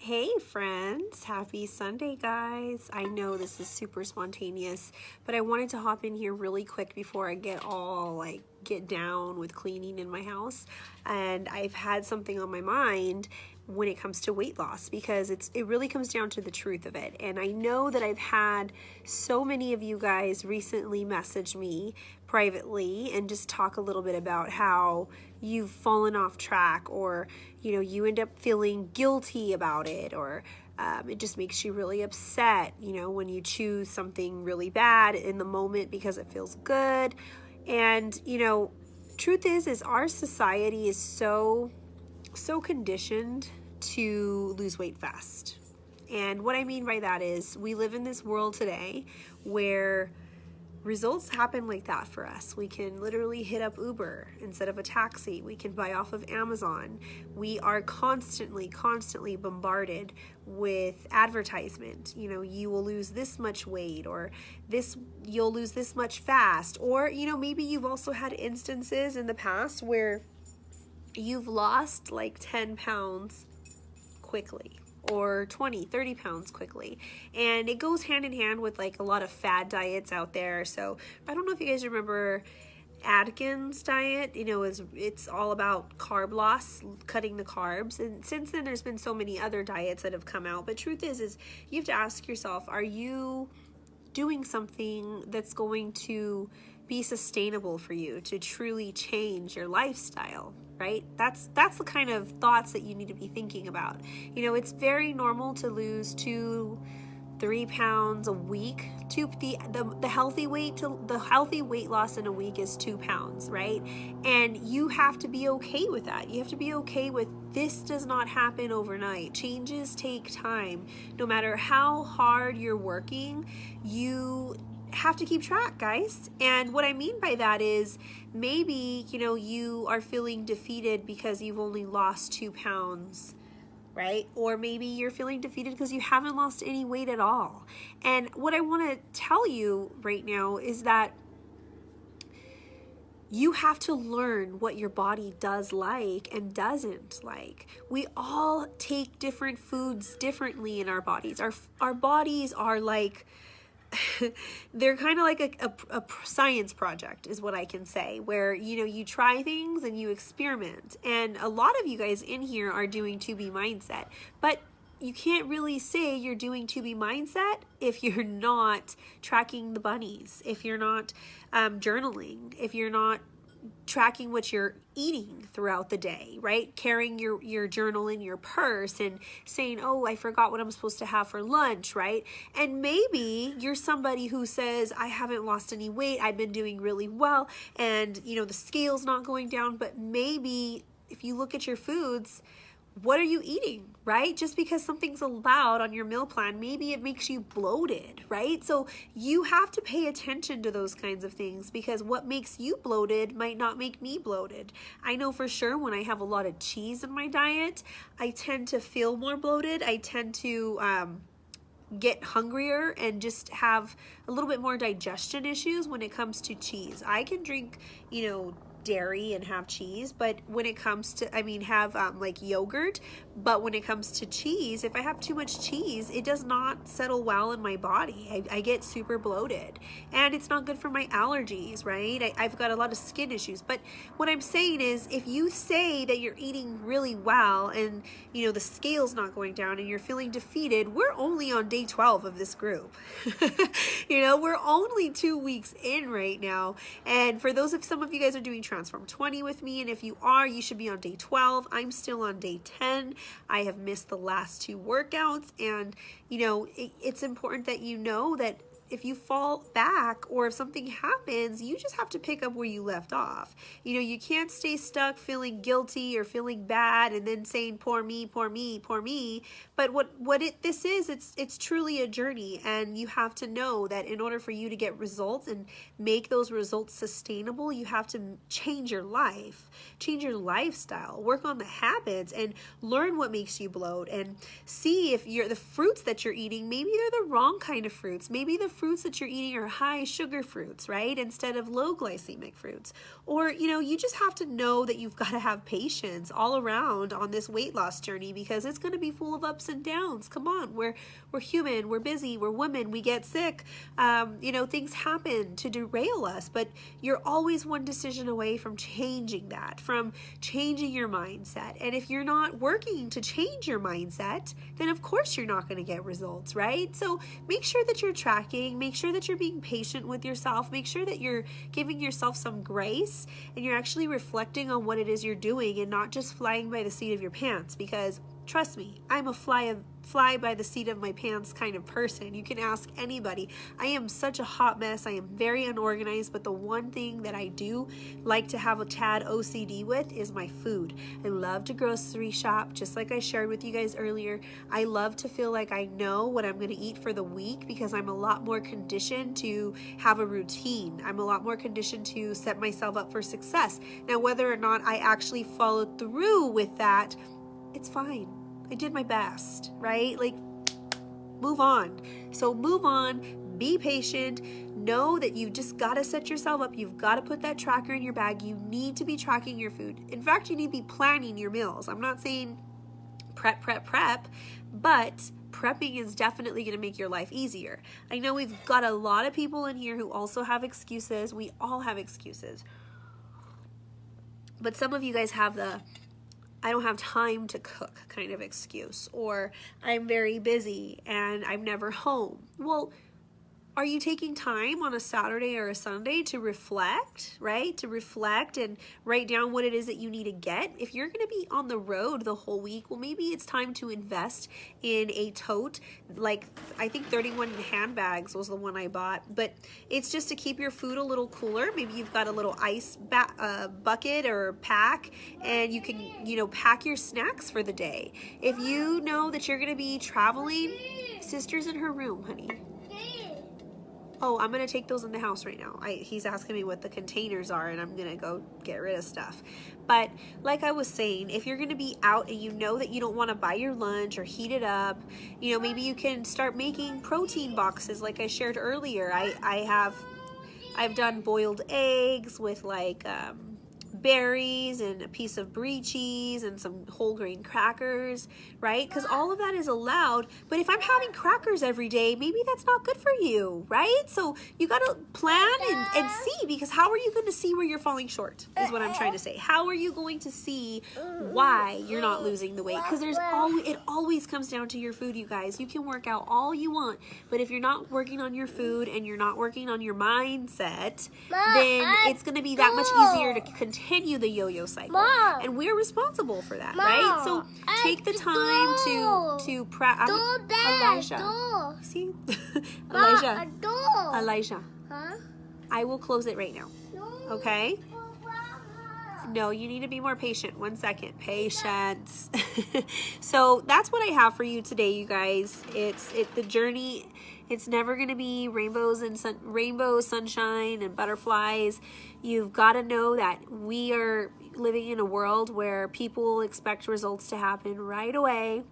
Hey friends, happy Sunday guys. I know this is super spontaneous, but I wanted to hop in here really quick before I get down with cleaning in my house. And I've had something on my mind when it comes to weight loss because it really comes down to the truth of it. And I know that I've had so many of you guys recently message me privately and just talk a little bit about how you've fallen off track, or you end up feeling guilty about it, or it just makes you really upset when you choose something really bad in the moment because it feels good. And truth is our society is so conditioned to lose weight fast. And what I mean by that is we live in this world today where results happen like that for us. We can literally hit up Uber instead of a taxi. We can buy off of Amazon. We are constantly bombarded with advertisement. You will lose this much weight, or you'll lose this much fast. Or, maybe you've also had instances in the past where you've lost like 10 pounds quickly, or 20, 30 pounds quickly. And it goes hand in hand with like a lot of fad diets out there. So I don't know if you guys remember Atkins diet. It's all about carb loss, cutting the carbs. And since then there's been so many other diets that have come out. But truth is you have to ask yourself, are you doing something that's going to be sustainable for you to truly change your lifestyle, right? That's the kind of thoughts that you need to be thinking about. It's very normal to lose 2-3 pounds a week. The healthy weight loss in a week is 2 pounds, right? And you have to be okay with that. You have to be okay with this does not happen overnight. Changes take time. No matter how hard you're working, you have to keep track, guys. And what I mean by that is maybe, you are feeling defeated because you've only lost 2 pounds, right? Or maybe you're feeling defeated because you haven't lost any weight at all. And what I want to tell you right now is that you have to learn what your body does like and doesn't like. We all take different foods differently in our bodies. Our bodies are like they're kind of like a science project is what I can say, where you try things and you experiment. And a lot of you guys in here are doing 2B mindset, but you can't really say you're doing 2B mindset if you're not tracking the bunnies, if you're not journaling, if you're not tracking what you're eating throughout the day, right? Carrying your journal in your purse and saying, oh, I forgot what I'm supposed to have for lunch, right? And maybe you're somebody who says, I haven't lost any weight, I've been doing really well, and the scale's not going down. But maybe if you look at your foods, what are you eating, right? Just because something's allowed on your meal plan, maybe it makes you bloated, right? So you have to pay attention to those kinds of things, because what makes you bloated might not make me bloated. I know for sure when I have a lot of cheese in my diet, I tend to feel more bloated. I tend to get hungrier and just have a little bit more digestion issues when it comes to cheese. I can drink, dairy and have cheese, but when it comes to, have like yogurt, but when it comes to cheese, if I have too much cheese, it does not settle well in my body. I get super bloated, and it's not good for my allergies, right? I've got a lot of skin issues. But what I'm saying is, if you say that you're eating really well and the scale's not going down and you're feeling defeated, we're only on day 12 of this group. We're only 2 weeks in right now. And for those of some of you guys are doing Transform 20 with me, and if you are, you should be on day 12. I'm still on day 10. I have missed the last 2 workouts, and it's important that you know that if you fall back or if something happens, you just have to pick up where you left off. You can't stay stuck feeling guilty or feeling bad and then saying poor me, poor me, poor me. But this is, it's truly a journey, and you have to know that in order for you to get results and make those results sustainable, you have to change your life, change your lifestyle, work on the habits, and learn what makes you bloat, and see if the fruits that you're eating, maybe they're the wrong kind of fruits. Maybe the fruits that you're eating are high sugar fruits, right? Instead of low glycemic fruits. Or, you know, you just have to know that you've got to have patience all around on this weight loss journey, because it's going to be full of ups and downs. Come on, we're human, we're busy, we're women, we get sick. You know, things happen to derail us, but you're always one decision away from changing that, from changing your mindset. And if you're not working to change your mindset, then of course you're not going to get results, right? So make sure that you're tracking, make sure that you're being patient with yourself, make sure that you're giving yourself some grace and you're actually reflecting on what it is you're doing and not just flying by the seat of your pants. Because trust me, I'm a fly by the seat of my pants kind of person. You can ask anybody. I am such a hot mess. I am very unorganized, but the one thing that I do like to have a tad OCD with is my food. I love to grocery shop, just like I shared with you guys earlier. I love to feel like I know what I'm going to eat for the week, because I'm a lot more conditioned to have a routine. I'm a lot more conditioned to set myself up for success. Now, whether or not I actually follow through with that, it's fine. I did my best, right? Like, move on. So move on, be patient, know that you just got to set yourself up. You've got to put that tracker in your bag. You need to be tracking your food. In fact, you need to be planning your meals. I'm not saying prep, but prepping is definitely going to make your life easier. I know we've got a lot of people in here who also have excuses. We all have excuses. But some of you guys have the I don't have time to cook kind of excuse, or I'm very busy and I'm never home. Well, are you taking time on a Saturday or a Sunday to reflect, right? To reflect and write down what it is that you need to get. If you're going to be on the road the whole week, well, maybe it's time to invest in a tote. Like, I think 31 handbags was the one I bought, but it's just to keep your food a little cooler. Maybe you've got a little ice bucket or pack, and you can, you know, pack your snacks for the day. If you know that you're going to be traveling, sister's in her room, honey. Oh, I'm going to take those in the house right now. He's asking me what the containers are, and I'm going to go get rid of stuff. But like I was saying, if you're going to be out and you know that you don't want to buy your lunch or heat it up, you know, maybe you can start making protein boxes like I shared earlier. I've done boiled eggs with like berries and a piece of brie cheese and some whole grain crackers, right? Because all of that is allowed. But if I'm having crackers every day, maybe that's not good for you, right? So you got to plan and see, because how are you going to see where you're falling short is what I'm trying to say. How are you going to see why you're not losing the weight? Because it always comes down to your food, you guys. You can work out all you want, but if you're not working on your food and you're not working on your mindset, then it's going to be that much easier to continue the yo-yo cycle. Mom, and we're responsible for that, Mom, right? So take the time to practice. Elijah. See? Elijah. Huh? I will close it right now. Okay? No, you need to be more patient. 1 second. Patience. So that's what I have for you today, you guys. The journey. It's never going to be rainbows and sunshine and butterflies. You've got to know that we are living in a world where people expect results to happen right away.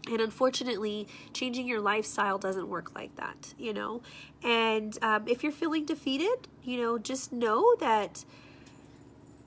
And unfortunately, changing your lifestyle doesn't work like that, you know. And if you're feeling defeated, you know, just know that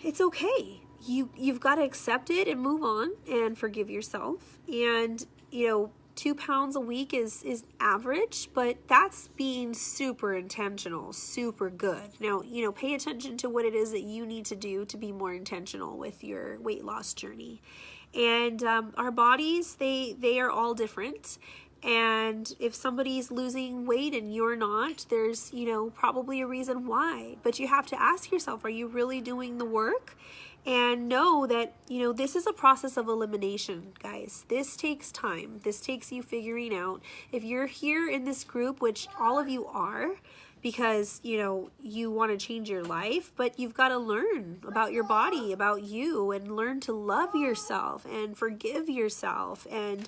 it's okay. You've got to accept it and move on and forgive yourself. And, you know, 2 pounds a week is average, but that's being super intentional, super good. Now, you know, pay attention to what it is that you need to do to be more intentional with your weight loss journey. And our bodies, they are all different. And if somebody's losing weight and you're not, there's, you know, probably a reason why. But you have to ask yourself, are you really doing the work? And know that, you know, this is a process of elimination, guys. This takes time. This takes you figuring out. If you're here in this group, which all of you are, because, you know, you want to change your life, but you've got to learn about your body, about you, and learn to love yourself and forgive yourself and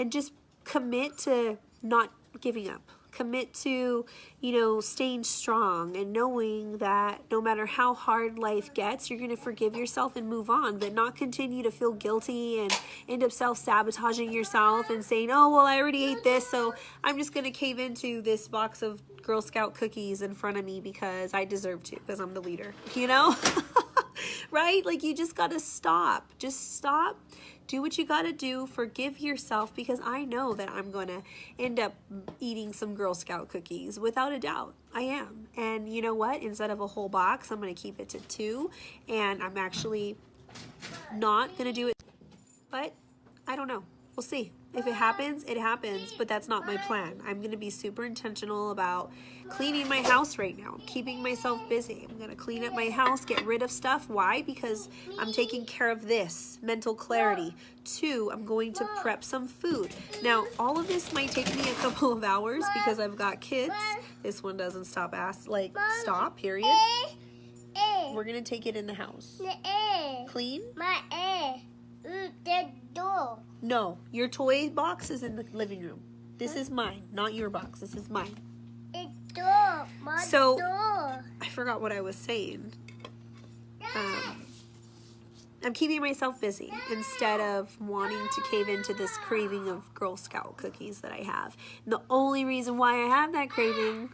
just commit to not giving up. Commit to, you know, staying strong and knowing that no matter how hard life gets, you're going to forgive yourself and move on, but not continue to feel guilty and end up self-sabotaging yourself and saying, oh, well, I already ate this, so I'm just going to cave into this box of Girl Scout cookies in front of me because I deserve to, because I'm the leader, you know? Right? Like, you just got to stop. Just stop. Do what you got to do. Forgive yourself, because I know that I'm going to end up eating some Girl Scout cookies. Without a doubt, I am. And you know what? Instead of a whole box, I'm going to keep it to 2. And I'm actually not going to do it. But I don't know. We'll see. If it happens, it happens, but that's not my plan. I'm going to be super intentional about cleaning my house right now, keeping myself busy. I'm going to clean up my house, get rid of stuff. Why? Because I'm taking care of this, mental clarity. 2, I'm going to prep some food. Now, all of this might take me a couple of hours because I've got kids. This one doesn't stop, stop, period. We're going to take it in the house. Clean? The door. No, your toy box is in the living room. This is mine, not your box. This is mine. It's door. So, door. I forgot what I was saying. I'm keeping myself busy instead of wanting to cave into this craving of Girl Scout cookies that I have. And the only reason why I have that craving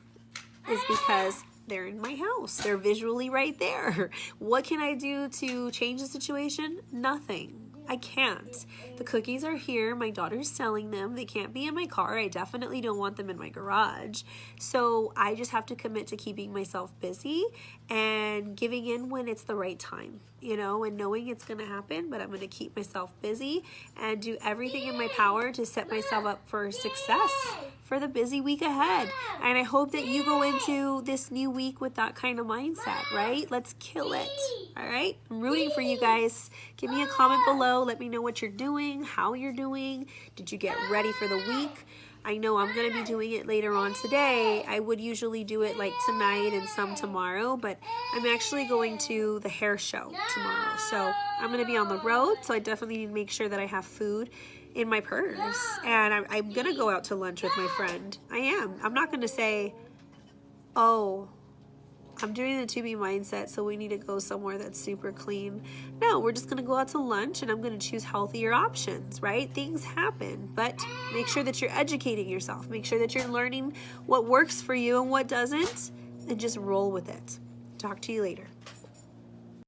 is because they're in my house. They're visually right there. What can I do to change the situation? Nothing. I can't. The cookies are here. My daughter's selling them. They can't be in my car. I definitely don't want them in my garage. So I just have to commit to keeping myself busy and giving in when it's the right time, you know, and knowing it's going to happen, but I'm going to keep myself busy and do everything in my power to set myself up for success for the busy week ahead. And I hope that you go into this new week with that kind of mindset, right? Let's kill it. All right? I'm rooting for you guys. Give me a comment below. Let me know what you're doing, how you're doing. Did you get ready for the week? I know I'm going to be doing it later on today. I would usually do it like tonight and some tomorrow, but I'm actually going to the hair show tomorrow. So I'm going to be on the road, so I definitely need to make sure that I have food in my purse. And I'm going to go out to lunch with my friend. I am. I'm not going to say, oh, I'm doing the 2B mindset, so we need to go somewhere that's super clean. No, we're just going to go out to lunch, and I'm going to choose healthier options, right? Things happen, but make sure that you're educating yourself. Make sure that you're learning what works for you and what doesn't, and just roll with it. Talk to you later.